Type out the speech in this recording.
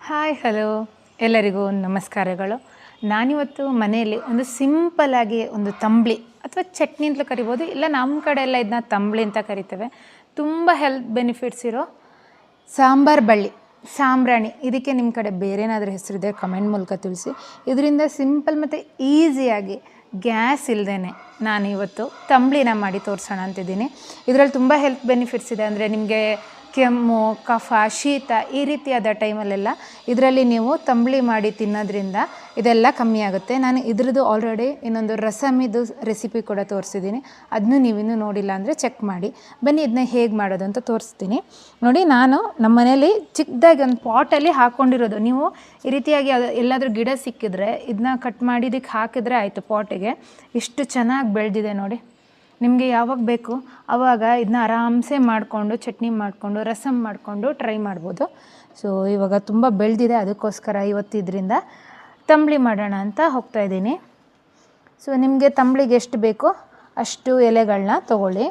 Hi hello ಎಲ್ಲರಿಗೂ ನಮಸ್ಕಾರಗಳು. ನಾನಿವತ್ತು ಮನೆಯಲ್ಲಿ ಒಂದು ಸಿಂಪಲ್ಲಾಗಿ ಒಂದು ತಂಬಳಿ ಅಥವಾ ಚಟ್ನಿ ಅಂತಲೂ ಕರಿಬೋದು, ಇಲ್ಲ ನಮ್ಮ ಕಡೆ ಎಲ್ಲ ಇದನ್ನ ತಂಬಳಿ ಅಂತ ಕರಿತೇವೆ. ತುಂಬ ಹೆಲ್ತ್ ಬೆನಿಫಿಟ್ಸ್ ಇರೋ ಸಾಂಬಾರು ಬಳ್ಳಿ, ಸಾಂಬ್ರಾಣಿ, ಇದಕ್ಕೆ ನಿಮ್ಮ ಕಡೆ ಬೇರೆ ಏನಾದರೂ ಹೆಸರಿದೆ ಕಮೆಂಟ್ ಮೂಲಕ ತಿಳಿಸಿ. ಇದರಿಂದ ಸಿಂಪಲ್ ಮತ್ತು ಈಸಿಯಾಗಿ ಗ್ಯಾಸ್ ಇಲ್ಲದೇ ನಾನು ಇವತ್ತು ತಂಬಳಿನ ಮಾಡಿ ತೋರಿಸೋಣ ಅಂತಿದ್ದೀನಿ. ಇದರಲ್ಲಿ ತುಂಬ ಹೆಲ್ತ್ ಬೆನಿಫಿಟ್ಸ್ ಇದೆ. ಅಂದರೆ ನಿಮಗೆ ಕೆಮ್ಮು, ಕಫ, ಶೀತ ಈ ರೀತಿಯಾದ ಟೈಮಲ್ಲೆಲ್ಲ ಇದರಲ್ಲಿ ನೀವು ತಂಬಳಿ ಮಾಡಿ ತಿನ್ನೋದ್ರಿಂದ ಇದೆಲ್ಲ ಕಮ್ಮಿ ಆಗುತ್ತೆ. ನಾನು ಇದ್ರದ್ದು ಆಲ್ರೆಡಿ ಇನ್ನೊಂದು ರಸಮಿದು ರೆಸಿಪಿ ಕೂಡ ತೋರಿಸಿದ್ದೀನಿ, ಅದನ್ನು ನೀವಿನ್ನೂ ನೋಡಿಲ್ಲ ಅಂದರೆ ಚೆಕ್ ಮಾಡಿ. ಬನ್ನಿ ಇದನ್ನ ಹೇಗೆ ಮಾಡೋದು ಅಂತ ತೋರಿಸ್ತೀನಿ. ನೋಡಿ, ನಾನು ನಮ್ಮ ಮನೇಲಿ ಚಿಕ್ಕದಾಗಿ ಒಂದು ಪಾಟಲ್ಲಿ ಹಾಕ್ಕೊಂಡಿರೋದು. ನೀವು ಈ ರೀತಿಯಾಗಿ ಎಲ್ಲಾದರೂ ಗಿಡ ಸಿಕ್ಕಿದ್ರೆ ಇದನ್ನ ಕಟ್ ಮಾಡಿ ಇದಕ್ಕೆ ಹಾಕಿದ್ರೆ ಆಯಿತು. ಪಾಟಿಗೆ ಇಷ್ಟು ಚೆನ್ನಾಗಿ ಬೆಳೆದಿದೆ ನೋಡಿ. ನಿಮಗೆ ಯಾವಾಗ ಬೇಕು ಆವಾಗ ಇದನ್ನ ಆರಾಮ್ಸೆ ಮಾಡಿಕೊಂಡು ಚಟ್ನಿ ಮಾಡಿಕೊಂಡು ರಸಮ್ ಮಾಡಿಕೊಂಡು ಟ್ರೈ ಮಾಡ್ಬೋದು. ಸೊ ಇವಾಗ ತುಂಬ ಬೆಳೆದಿದೆ, ಅದಕ್ಕೋಸ್ಕರ ಇವತ್ತು ಇದರಿಂದ ತಂಬಳಿ ಮಾಡೋಣ ಅಂತ ಹೋಗ್ತಾಯಿದ್ದೀನಿ. ಸೊ ನಿಮಗೆ ತಂಬಳಿಗೆ ಎಷ್ಟು ಬೇಕೋ ಅಷ್ಟು ಎಲೆಗಳನ್ನ ತೊಗೊಳ್ಳಿ.